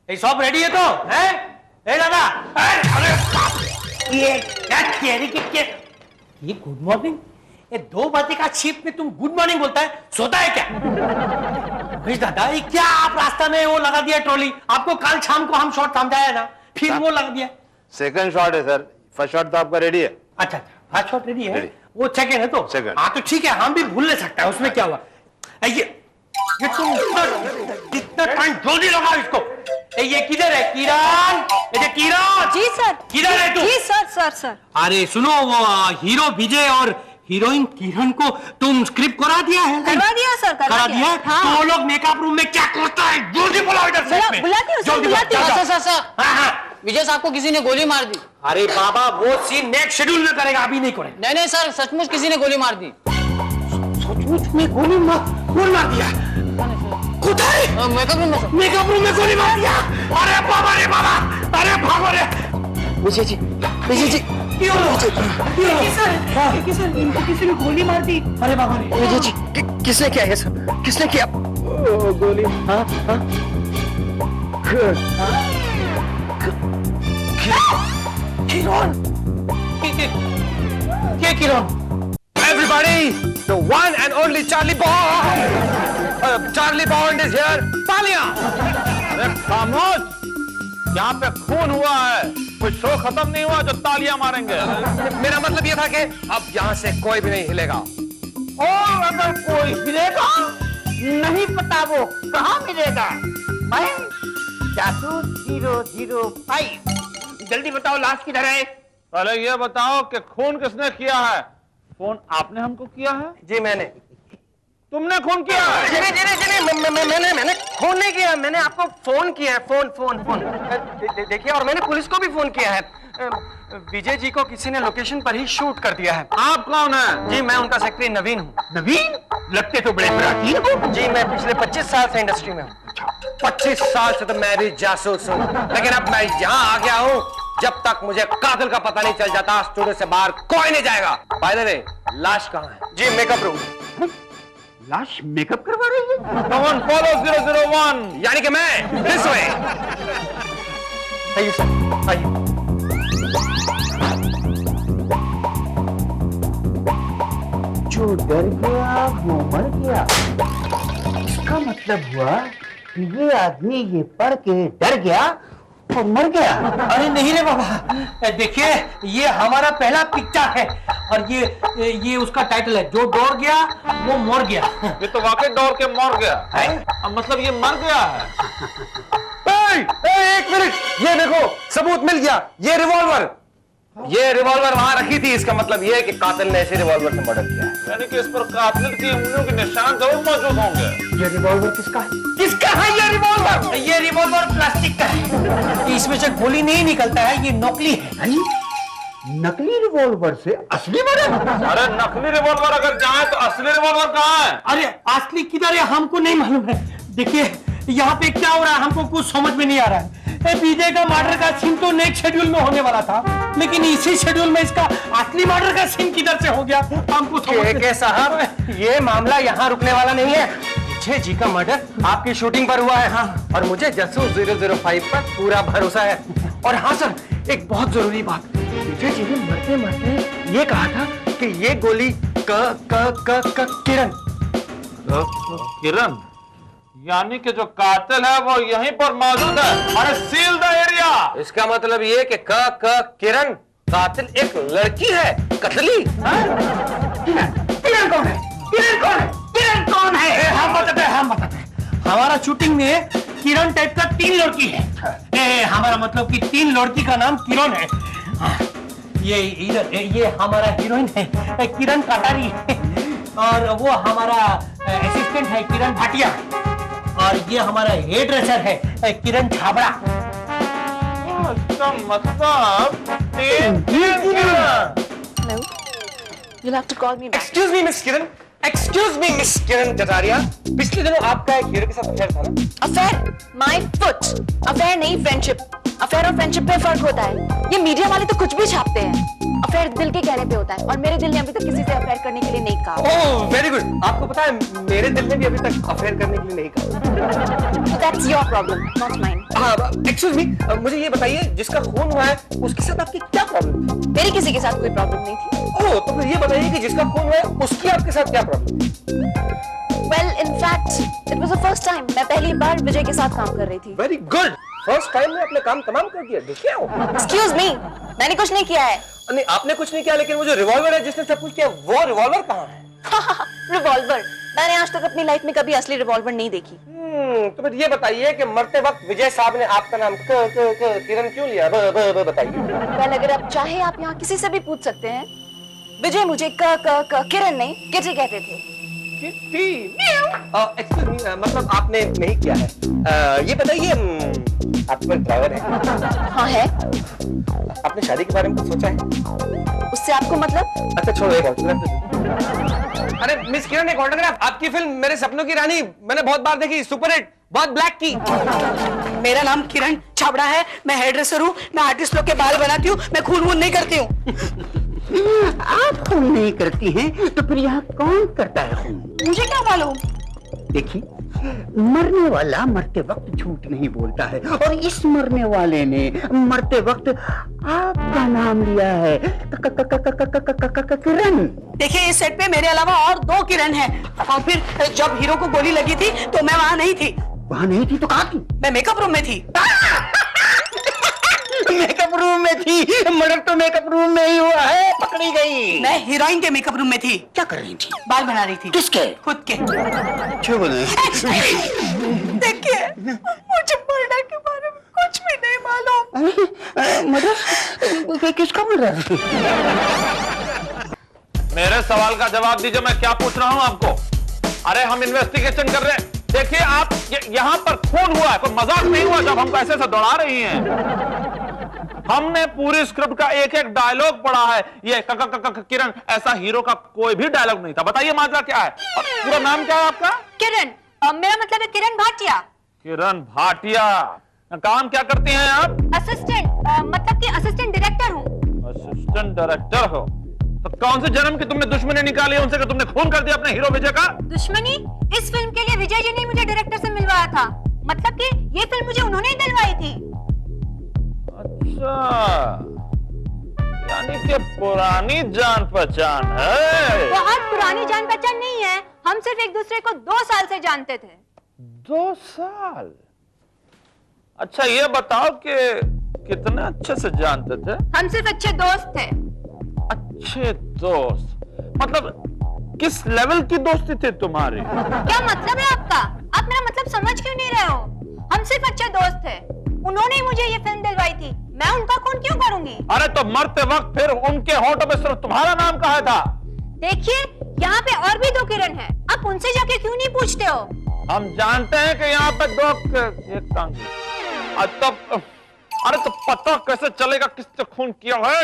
ये सब रेडी है तो है? ए दादा, अरे ये क्या थियरी के ये गुड मॉर्निंग? ये 2 बजे का शिफ्ट में तुम गुड मॉर्निंग बोलता है? सोता है क्या? दादा ये क्या आप रास्ता में वो लगा दिया ट्रॉली? आपको कल शाम को हम शॉट समझाया ना, फिर वो लगा दिया। सेकंड शॉट है सर, फर्स्ट शॉट तो आपका रेडी है। अच्छा, फर्स्ट शॉट रेडी है, वो सेकंड है तो सेकंड। हाँ तो ठीक है, हम भी भूल ले सकते हैं, उसमें क्या हुआ? ये तुम कितना टाइम जल्दी लगा इसको। ये किधर है किरण? ये किरण। जी सर। किधर है तू? जी सर सर। अरे सुनो, वो हीरो विजय और हीरोइन किरण को तुम स्क्रिप्ट करा दिया है? करवा दिया सर, करा दिया। हाँ। तो वो लोग मेकअप रूम में क्या करता है? जल्दी बुलाओ इधर से। बुलाती हूँ सर। हाँ। विजय साहब को किसी ने गोली मार दी। अरे बाबा वो सीन नेक्स्ट शेड्यूल में करेगा, अभी नहीं करेगा। नहीं सर, सचमुच किसी ने गोली मार दी। सचमुच में गोली मार दिया? मेकअप रूम में सर। मेकअप रूम में गोली मार दिया? अरे बाबा रे बाबा, अरे भागो रे। विजय जी सर, इनको किसी ने गोली मार दी। अरे बाबा रे। विजय जी किसने किया ये सब? किसने किया गोली? हाँ किरण, क्या किरण? Everybody, the one and only Charlie Bond. Charlie Bond is here. तालियां! अरे खामोश! यहाँ पे खून हुआ है, कोई शो खत्म नहीं हुआ जो तालियां मारेंगे। मेरा मतलब ये था कि अब यहाँ से कोई भी नहीं हिलेगा। और अगर कोई हिलेगा, नहीं पता वो कहाँ मिलेगा। मैं जासूस 005। जल्दी बताओ लाश किधर है? पहले ये बताओ कि खून किसने किया है? फोन आपने हमको किया है? जी मैंने। तुमने खून किया है? मैंने फोन नहीं किया, मैंने आपको फोन किया है। फोन देखिए, और मैंने पुलिस को भी फोन किया है। विजय जी को किसी ने लोकेशन पर ही शूट कर दिया है। आप कौन है? जी मैं उनका सेक्रेटरी नवीन हूँ। नवीन? लगते तो बड़े प्राचीन हो। जी मैं पिछले 25 साल से इंडस्ट्री में हूँ। 25 साल से तो मैं भी जासूस हूँ, लेकिन अब मैं यहाँ आ गया हूँ। जब तक मुझे कातिल का पता नहीं चल जाता, स्टूडियो से बाहर कोई नहीं जाएगा। बाय द वे, लाश कहाँ है? जी मेकअप रूम। लाश मेकअप करवा रही है? Come on, follow 001। यानी कि मैं दिस वे। आइए सर, आइए। जो डर गया वो मर गया। इसका मतलब हुआ कि ये आदमी ये पढ़ के डर गया और मर गया। अरे नहीं रे बाबा, देखिए ये हमारा पहला पिक्चर है और ये उसका टाइटल है, जो डर गया वो मर गया। ये तो वाकई डर के मर गया है? अब मतलब ये मर गया है। एक मिनट, ये देखो सबूत मिल गया। ये रिवॉल्वर वहां रखी थी। इसका मतलब ये है कि कातिल ने इसी रिवॉल्वर से मर्डर किया है। यानी कि इस पर कातिल की उंगलियों के निशान जरूर मौजूद होंगे। ये रिवॉल्वर किसका है? किसका है ये रिवॉल्वर? ये रिवॉल्वर प्लास्टिक का है, इसमें से गोली नहीं निकलता है, ये नकली है। नकली रिवॉल्वर से असली मर्डर? अरे नकली रिवॉल्वर अगर जाए तो असली रिवॉल्वर कहाँ है? अरे असली किधर है हमको नहीं मालूम है। देखिए यहाँ पे क्या हो रहा है हमको कुछ समझ में नहीं आ रहा है। विजय का मर्डर का सीन तो नेक्स्ट शेड्यूल में होने वाला था, लेकिन इसी शेड्यूल में इसका असली मर्डर का सीन किधर से हो गया हमको समझ साहब, ये मामला यहाँ रुकने वाला नहीं है। विजय जी का मर्डर आपकी शूटिंग पर हुआ है। हाँ, और मुझे जासूस 005 पर पूरा भरोसा है। और हाँ सर, एक बहुत जरूरी बात, विजय जी ने मरते मरते ये कहा था कि ये गोली किरण, यानी कि जो कातिल है वो यहीं पर मौजूद है। अरे सील द एरिया। इसका मतलब ये कि किरण कातिल एक लड़की है, कतली। किरण कौन है? किरण कौन है? हम बताते हैं। हमारा शूटिंग में किरण टाइप का 3 लड़की है। हमारा मतलब कि 3 लड़की का नाम किरण है। ये इधर ये हमारा हीरोइन है किरण कटारी, और वो हमारा असिस्टेंट है किरण भाटिया, और ये हमारा हेयर ड्रेसर है किरण छाबड़ा। इसका मतलब Hello. You'll have to call me back. Excuse me miss Kiran Kataria, पिछले दिनों आपका एक हीरो के साथ अफेयर था ना? Affair? My foot. Affair नहीं, friendship. अफेयर और फ्रेंडशिप में फर्क होता है। ये मीडिया वाले तो कुछ भी छापते हैं। अफेयर दिल के कहने पे होता है और मेरे दिल ने अभी तक किसी से अफेयर करने के लिए नहीं कहा। Oh very good. आपको पता है मेरे दिल ने भी अभी तक अफेयर करने के लिए नहीं कहा। So that's your problem, not mine. हाँ एक्सक्यूज मी, मुझे ये बताइए जिसका खून हुआ है उसके साथ आपकी क्या प्रॉब्लम थी? मेरी किसी के साथ कोई प्रॉब्लम नहीं थी। ओह तो फिर ये बताइए कि जिसका खून हुआ है उसकी आपके साथ क्या प्रॉब्लम थी? Well, in fact, it was the first time. मैं पहली बार विजय के साथ काम कर रही थी। Very good. फर्स्ट टाइम में अपने काम तमाम कर दिया। देखिए Excuse me, मैंने कुछ नहीं किया है। नहीं आपने कुछ नहीं किया, लेकिन वो जो रिवॉल्वर है जिसने सब कुछ किया वो रिवॉल्वर कहाँ है? रिवॉल्वर? मैंने आज तक अपनी लाइफ में कभी असली रिवॉल्वर नहीं देखी। तो फिर ये बताइए कि मरते वक्त विजय साहब ने आपका नाम किरण क्यों लिया? बताइए। Well, अगर आप चाहे आप यहाँ किसी से भी पूछ सकते हैं। विजय मुझे किरण नहीं किटी कहते थे। एक्सक्यूज मी, मतलब आपने नहीं किया है। ये बताइए आपका ड्राइवर है? हाँ है। आपने शादी के बारे में कुछ सोचा है? उससे आपको मतलब? अच्छा छोड़ो, एक ऑटोग्राफ। अरे मिस किरण एक ऑटोग्राफ। आपकी फिल्म मेरे सपनों की रानी मैंने बहुत बार देखी, सुपरहिट, बहुत ब्लैक की। मेरा नाम किरण छाबड़ा है, मैं हेयर ड्रेसर हूँ, मैं आर्टिस्ट लोग के बाल बनाती हूँ, मैं खून वून नहीं करती हूँ। आप खून नहीं करती हैं तो फिर यहाँ कौन करता है खून? मुझे क्या मालूम? देखिए, मरने वाला मरते वक्त झूठ नहीं बोलता है और इस मरने वाले ने मरते वक्त आपका नाम लिया है, किरण। देखिए इस सेट पे मेरे अलावा और 2 किरण हैं और फिर जब हीरो को गोली लगी थी तो मैं वहाँ नहीं थी। वहाँ नहीं थी तो कहाँ थी? मैं मेकअप रूम में थी। मेकअप रूम में थी? मर्डर तो मेकअप रूम में ही हुआ है, पकड़ी गई। मैं हीरोइन के मेकअप रूम में थी। क्या कर रही थी? बाल बना रही थी। किसके? खुद के। क्यों बने? देखिए मुझे मर्डर के बारे में कुछ भी नहीं मालूम। मर्डर? किसका मर्डर? मेरे सवाल का जवाब दीजिए, मैं क्या पूछ रहा हूं आपको? अरे हम इन्वेस्टिगेशन कर रहे हैं। देखिए आप यहाँ पर खून हुआ है, कोई मजाक नहीं हुआ जब हमको ऐसे दौड़ा रही हैं। हमने पूरी स्क्रिप्ट का एक एक डायलॉग पढ़ा है। ये किरण ऐसा हीरो का कोई भी डायलॉग नहीं था। बताइए माजरा क्या है? और पूरा नाम क्या है आपका? किरण। मेरा मतलब है किरण भाटिया। किरण भाटिया। काम क्या करती हैं आप? असिस्टेंट, मतलब कि असिस्टेंट डायरेक्टर हूँ। असिस्टेंट डायरेक्टर हो? तो कौन से जन्म की तुमने दुश्मनी निकाली उनसे कि तुमने खून कर दिया अपने हीरो विजय का? दुश्मनी? इस फिल्म के लिए विजय जी ने मुझे डायरेक्टर से मिलवाया था। मतलब कि ये फिल्म मुझे उन्होंने ही दिलवाई थी। अच्छा, यानी कि पुरानी जान पहचान है। बहुत पुरानी जान पहचान नहीं है, हम सिर्फ एक दूसरे को 2 साल से जानते थे। 2 साल? अच्छा ये बताओ कि कितने अच्छे से जानते थे? हम सिर्फ अच्छे दोस्त थे। अच्छे दोस्त मतलब किस लेवल की दोस्ती थी तुम्हारी? क्या मतलब है आपका? आप मेरा मतलब समझ क्यों नहीं रहे हो? हम सिर्फ अच्छे दोस्त थे। उन्होंने ही मुझे ये फिल्म दिलवाई थी, मैं उनका खून क्यों करूंगी? अरे तो मरते वक्त फिर उनके होठों पे सिर्फ तुम्हारा नाम कहा था? देखिए यहाँ पे और भी 2 किरण हैं, आप उनसे जाके क्यों नहीं पूछते हो? हम जानते हैं कि यहाँ पे 2 एक टांगी। अरे तो पता कैसे चलेगा किसने खून किया है?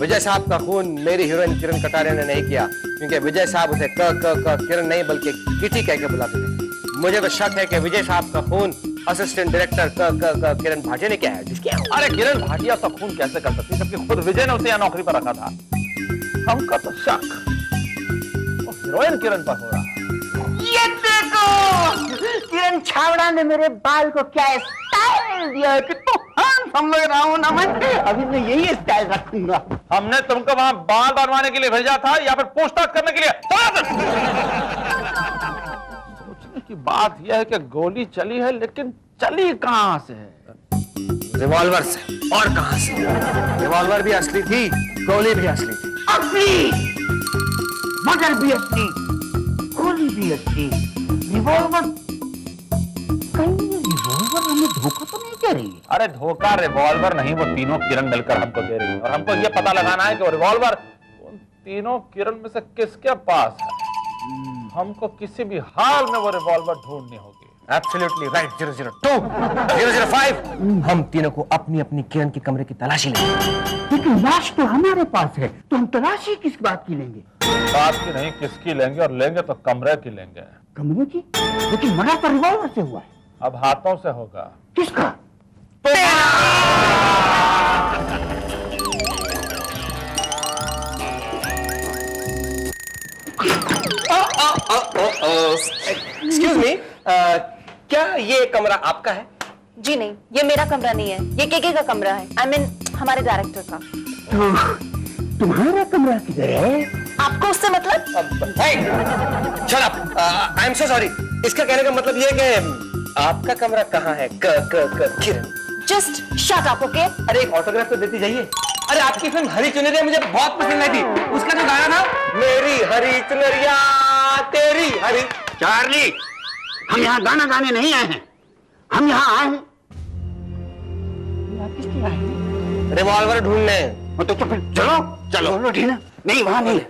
विजय साहब का खून मेरी हीरोइन किरण कटारिया ने नहीं किया, क्योंकि विजय साहब उसे किरण नहीं बल्कि किटी कह के बुलाते थे। मुझे तो शक है कि विजय साहब का खून असिस्टेंट डायरेक्टर किरण भाटिया ने किया है। जिसके अरे किरण भाटिया सब खून कैसे कर सकती, जबकि खुद विजय ने उसे यहाँ नौकरी पर रखा था। हमका तो शक हीरोइन किरण पर हो रहा है। ये देखो, किरण छावड़ा ने मेरे बाल को क्या स्टाइल दिया है। कितना हैंडसम लग रहा हूं ना मैं। अभी मैं यही स्टाइल रखूंगा। हमने तुमको वहां बाल बनवाने के लिए भेजा था या फिर पूछताछ करने के लिए? सोचने की बात यह है कि गोली चली है, लेकिन चली कहां से है? रिवॉल्वर से। और कहां से? रिवॉल्वर भी असली थी, गोली भी असली थी। असली, मर्डर भी असली, गोली भी असली, रिवॉल्वर। कहीं रिवॉल्वर हमें धोखा तो नहीं दे रही है? अरे धोखा रिवॉल्वर नहीं, वो तीनों किरण मिलकर हमको दे रही है और हमको ये पता लगाना है कि वो रिवॉल्वर उन तीनों किरण में से किसके पास है। हमको किसी भी हाल में वो रिवॉल्वर ढूंढनी होगी। Absolutely right, 002, 005। हम तीनों को अपनी अपनी किरण के कमरे की तलाशी लेंगे। लेकिन लाश तो हमारे पास है, तो हम तलाशी किस बात की लेंगे? बात की नहीं, किसकी लेंगे, और लेंगे तो कमरे की लेंगे। कमरे की? लेकिन मर्डर तो रिवॉल्वर से हुआ है। अब हाथों से होगा। किसका? तुम्हारा। एक्सक्यूज मी, क्या ये कमरा आपका है? जी नहीं, ये मेरा कमरा नहीं है, ये केके का कमरा है। आई मीन हमारे डायरेक्टर का। तुम्हारा कमरा किधर है? आपको उससे मतलब? Shut up, I am so sorry. इसका कहने का मतलब ये है कि आपका कमरा कहाँ है? किरण, जस्ट शट अप, ओके? अरे एक ऑटोग्राफ तो देती जाइए। अरे आपकी फिल्म हरी चुनरिया मुझे बहुत पसंद आई थी। उसका जो गाना था, मेरी हरी चुनरिया तेरी हरी। चार्ली, हम यहाँ गाना गाने नहीं आए हैं, हम यहाँ आए हैं रिवॉल्वर ढूंढने। तो फिर चलो चलो ठीक नहीं वहां नहीं